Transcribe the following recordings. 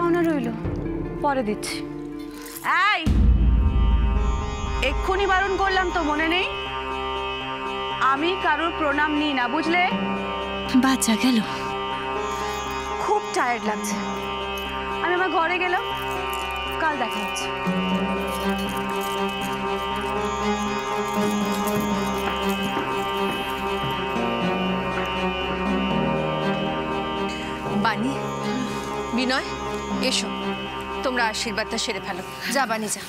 পাওনা রইল, পরে দিচ্ছি। এই এক্ষুনি বারণ করলাম তো, মনে নেই? আমি কারোর প্রণাম নিই না, বুঝলে? বাচ্চা গেল, খুব টায়ার্ড লাগছে, আমি আমার ঘরে গেলাম, কাল দেখা হচ্ছে। বানি, বিনয়, এসো, তোমরা আশীর্বাদটা সেরে ফেলো। যা বানি, যা।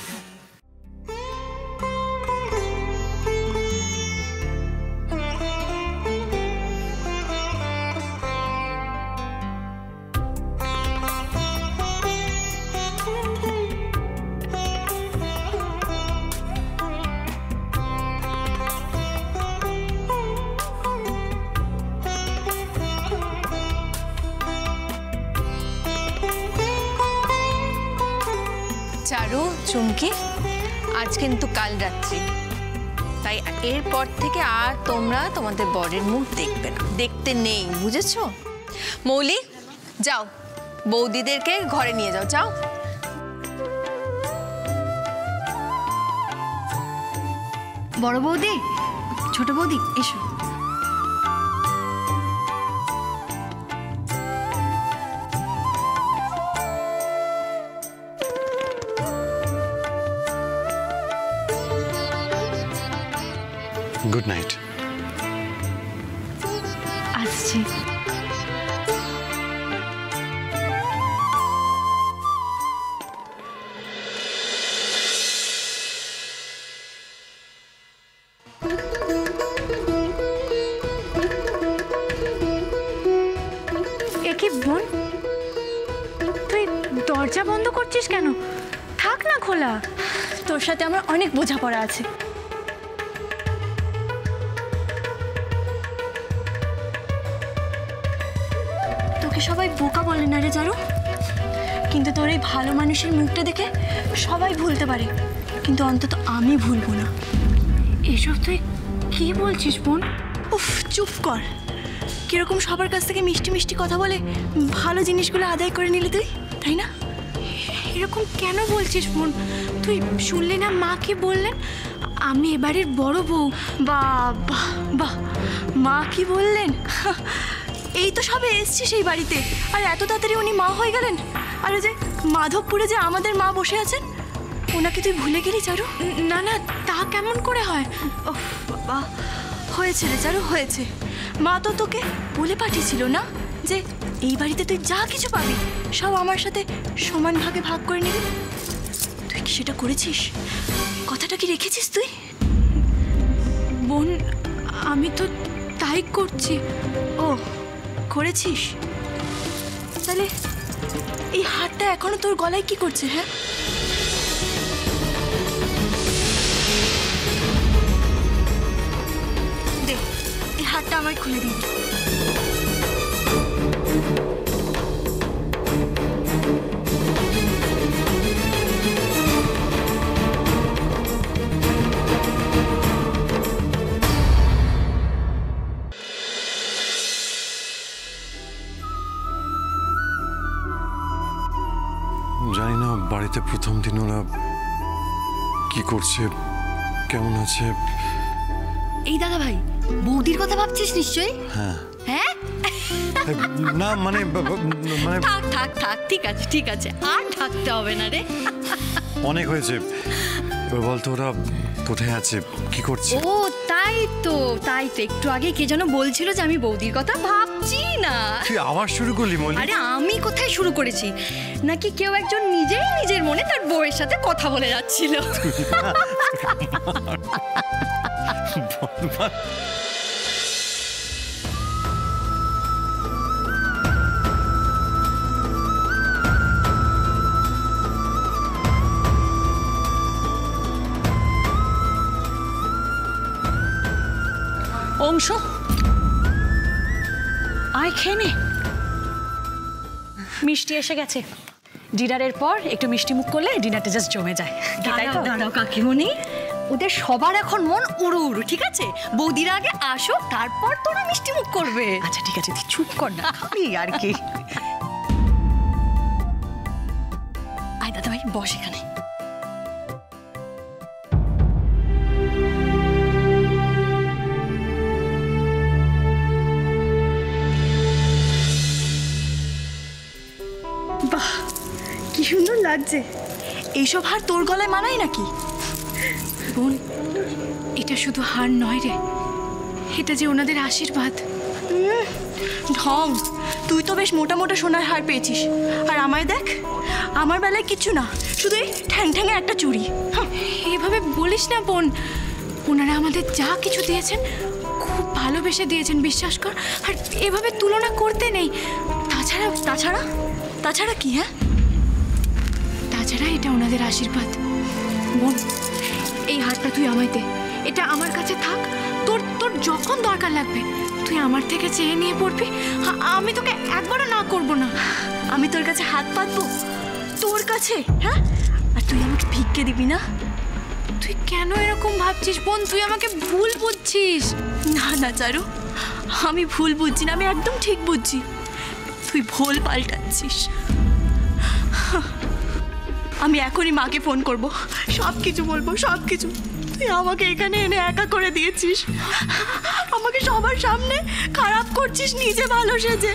চারু, চুমকি, আজ কিন্তু কাল রাত্রি, তাই এরপর থেকে আর তোমরা তোমাদের বরের মুখ দেখবে না, দেখতে নেই, বুঝেছো? মৌলি, যাও, বৌদিদেরকে ঘরে নিয়ে যাও, যাও। বড় বৌদি, ছোট বৌদি, এসো। Good night. আসছি। একি বোন, তুই দরজা বন্ধ করছিস কেন? থাক না খোলা। তোর সাথে আমার অনেক বোঝাপড়া আছে। তোকে সবাই বোকা বলে না রে চারু, কিন্তু তোর এই ভালো মানুষের মুখটা দেখে সবাই ভুলতে পারে, কিন্তু অন্তত আমি ভুলবো না। এসব তুই কি বলছিস বোন? উফ, চুপ কর। কিরকম সবার কাছ থেকে মিষ্টি মিষ্টি কথা বলে ভালো জিনিসগুলো আদায় করে নিলি তুই, তাই না? এরকম কেন বলছিস বোন? তুই শুনলি না মা কি বললেন? আমি এবারের বড় বউ। বাহ বাহ বাহ, মা কি বললেন? এই তো সবে এসছি সেই বাড়িতে, আর এত তাড়াতাড়ি উনি মা হয়ে গেলেন। আর ওই যে মাধবপুরে যে আমাদের মা বসে আছেন, ওনাকে তুই ভুলে গেলি চারু? না না, তা কেমন করে হয়? ওহ বাবা, হয়েছে রে চারু, হয়েছে। মা তো তোকে বলে পাঠিয়েছিল না যে এই বাড়িতে তুই যা কিছু পাবি সব আমার সাথে সমান ভাগে ভাগ করে নিবি? তুই কি সেটা করেছিস? কথাটা কি রেখেছিস তুই? বোন, আমি তো তাই করছি। ও, করেছিস? তাহলে এই হারটা এখনো তোর গলায় কি করছে? হ্যাঁ, দে, এই হারটা আমায় খুলে দিবি। জানি না বাড়িতে প্রথম দিন ওরা কি করছে, কেমন আছে। এই দাদা ভাই, বৌদির কথা ভাবছিস নিশ্চয়ই? হ্যাঁ হ্যাঁ, না মানে মানে থাক থাক থাক, ঠিক আছে ঠিক আছে, আর থাকতে হবে না রে। অনেক হয়েছে। এবার বলতো ওরা কোথায় আছে, কি করছে? ও তাই তো, তাই তো, একটু আগে কে যেন বলছিল যে আমি বৌদির কথা ভাবছি না। তুই আবার শুরু করলি মলি? আরে আমি কোথায় শুরু করেছি? নাকি কেউ একজন নিজেই নিজের মনে তার বউয়ের সাথে কথা বলে যাচ্ছিল। অংশ, আয় খেয়ে নে। মিষ্টি এসে গেছে। ডিনারের পর একটু মিষ্টি মুখ করলে ডিনারটা জাস্ট জমে যায়। দাঁড়াও কাকিমণি, ওদের সবার এখন মন উড়ু উড়ু, ঠিক আছে? বৌদির আগে আসো, তারপর তোরা মিষ্টি মুখ করবে। আচ্ছা ঠিক আছে, তুই চুপ কর না, খাবি আর কি। দাদা ভাই বস এখানে। বাহ কি সুন্দর লাগছে। এইসব হার তোর গলায় মানায় নাকি? বোন, এটা শুধু হার নয় রে, এটা যে ওনাদের আশীর্বাদ। ঢং, তুই তো বেশ মোটা মোটা সোনার হার পেয়েছিস, আর আমায় দেখ, আমার বেলায় কিচ্ছু না, শুধু এই ঠ্যাং ঠ্যাঙে একটা চুড়ি। এভাবে বলিস না বোন, ওনারা আমাদের যা কিছু দিয়েছেন খুব ভালোবেসে দিয়েছেন, বিশ্বাস কর। আর এভাবে তুলনা করতে নেই। তাছাড়া তাছাড়া তাছাড়া কি? হ্যাঁ, তাছাড়া এটা ওনাদের আশীর্বাদ। বোন, এই হারটা তুই আমায় দে, এটা আমার কাছে থাক। তোর তোর যখন দরকার লাগবে তুই আমার থেকে চেয়ে নিয়ে পড়বি, আমি তোকে একবারও না করব না। আমি তোর কাছে হাত পাতবো? তোর কাছে? হ্যাঁ, আর তুই আমাকে ভিক্ষে দিবি না? তুই কেন এরকম ভাবছিস বোন? তুই আমাকে ভুল বুঝছিস। না না চারু, আমি ভুল বুঝছি না, আমি একদম ঠিক বুঝছি। তুই ভুল পাল্টাচ্ছিস। আমি এখনই মাকে ফোন করব, সব কিছু বলবো, সব কিছু। তুই আমাকে এখানে এনে একা করে দিয়েছিস, আমাকে সবার সামনে খারাপ করছিস নিজে ভালো সেজে।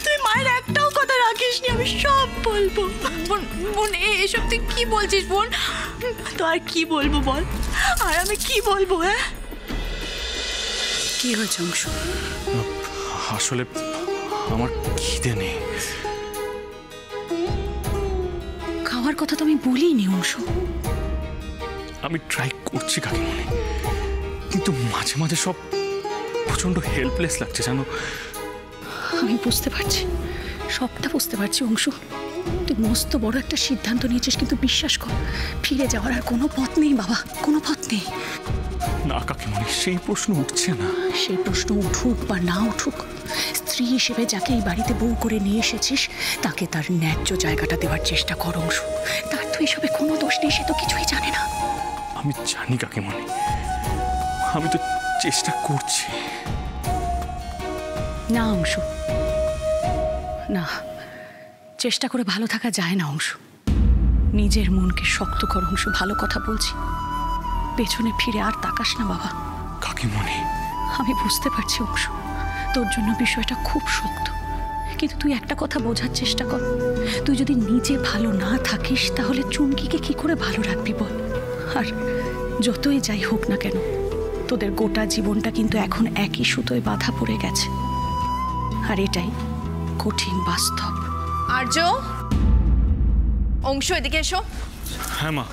তুই মায়ের একটাও কথা রাখিসনি, আমি সব বলবো। বোন বোন, এসব তুই কি বলছিস বোন? তো আর কি বলবো বল, আর আমি কি বলবো? হ্যাঁ, কি হয়েছে অংশু? আসলে আমার খিদে নেই। খাওয়ার কথা তো আমি বলিনি অংশু। আমি ট্রাই করছি কাকিমণি, কিন্তু মাঝে মাঝে সব প্রচন্ড হেল্পলেস লাগছে জানো। আমি বুঝতে পারছি, সবটা বুঝতে পারছি অংশু। তুই মস্ত বড় একটা সিদ্ধান্ত নিয়েছিস, কিন্তু বিশ্বাস কর, ফিরে যাওয়ার আর কোনো পথ নেই বাবা, কোনো পথ নেই। না কাকিমণি, সেই প্রশ্ন উঠছে না। সেই প্রশ্ন উঠুক বা না উঠুক, স্ত্রী হিসেবে যাকে এই বাড়িতে বউ করে নিয়ে এসেছিস তাকে তার ন্যায্য জায়গাটা দেওয়ার চেষ্টা কর অংশু। তার তো এসবে কোনো দোষ নেই, সে তো কিছুই জানে না। আমি জানি কাকিমণি, আমি তো চেষ্টা করছি। না অংশু, না, চেষ্টা করে ভালো থাকা যায় না অংশু। নিজের মনকে শক্ত কর অংশু, ভালো কথা বলছি। পেছনে ফিরে আর তাকাস না বাবা। কাকিমণি, আমি বুঝতে পারছি অংশু, তোর জন্য বিষয়টা খুব শক্ত, কিন্তু তুই একটা কথা বোঝার চেষ্টা কর। তুই যদি নিজে ভালো না থাকিস তাহলে চুমকিকে কি করে ভালো রাখবি বল? আর যতই যাই হোক না কেন, তোদের গোটা জীবনটা কিন্তু এখন একই সুতোয় বাঁধা পড়ে গেছে, আর এটাই কঠিন বাস্তব। আর্য, অংশ এদিকে এসো। হ্যাঁ মা।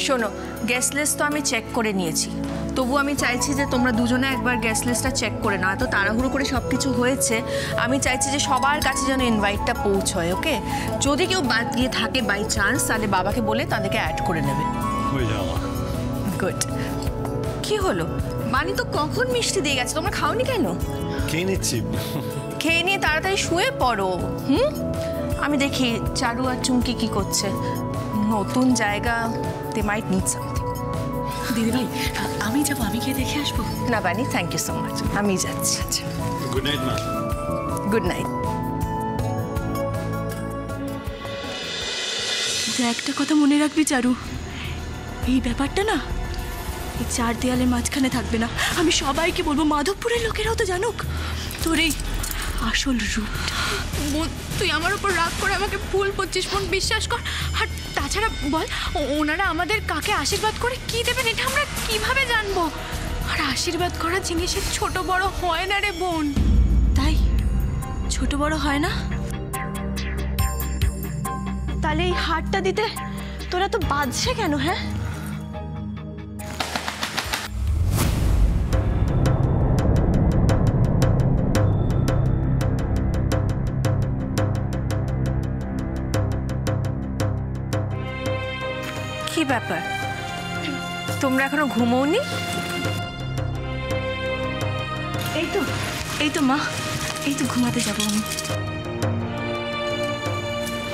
শোনো, গ্যাস লিস্ট তো আমি চেক করে নিয়েছি, তবু আমি চাইছি যে তোমরা দুজনে একবার গ্যাস লিস্টটা চেক করে নাও। এত তাড়াহুড়ো করে সব কিছু হয়েছে, আমি চাইছি যে সবার কাছে যেন ইনভাইটটা পৌঁছয়। ওকে, যদি কেউ বাদ গিয়ে থাকে বাই চান্স, তাহলে বাবাকে বলে তাদেরকে অ্যাড করে নেবে। হয়ে যাওয়া। গুড। কি হলো? মানি তো কখন মিষ্টি দিয়ে গেছে, তোমরা খাওনি কেন? খেয়ে নিচ্ছি। খেয়ে নিয়ে তাড়াতাড়ি শুয়ে পড়ো। আমি দেখি চারু আর চুমকি কি করছে। নতুন জায়গা, দে মাইট নিড সামথিং। দিদিভাই, আমি যাবো, আমি গিয়ে দেখে আসবো। না বানি, থ্যাংক ইউ সো মাচ, আমি যাচ্ছি। আচ্ছা, গুড নাইট মা। Good night. কিন্তু একটা কথা মনে রাখবি চারু, এই ব্যাপারটা না এই চার দেয়ালের মাঝখানে থাকবে না। আমি সবাইকে বলবো, মাধবপুরের লোকেরাও তো জানুক তোর এই আসল রূপটা। বোন, তুই আমার উপর রাগ করে আমাকে ভুল করছিস বোন, বিশ্বাস কর। আর তাছাড়া বল, ওনারা আমাদের কাকে আশীর্বাদ করে কি দেবেন এটা আমরা কিভাবে জানবো? আর আশীর্বাদ করা জিনিসের ছোট বড় হয় না রে বোন। তাই ছোট বড় হয় না? তাহলে এই হারটা দিতে তোরা তো বাজছে কেন? হ্যাঁ, কি ব্যাপার, তোমরা এখনো ঘুমোওনি? এই তো মা, এই তো ঘুমাতে যাবো আমি।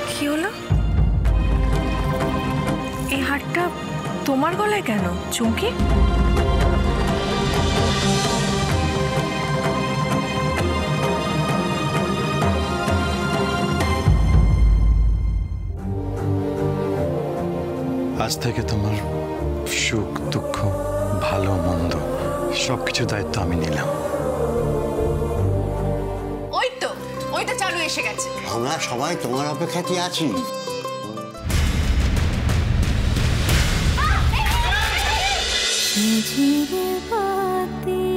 কি হলো? এই হারটা তোমার গলায় কেন চুমকি? আজ থেকে তোমার সুখ দুঃখ ভালো মন্দ সবকিছু দায়িত্ব আমি নিলাম। ওই তো চারু এসে গেছে। আমরা সবাই তোমার অপেক্ষাতে আছি। ঝিরে বাতি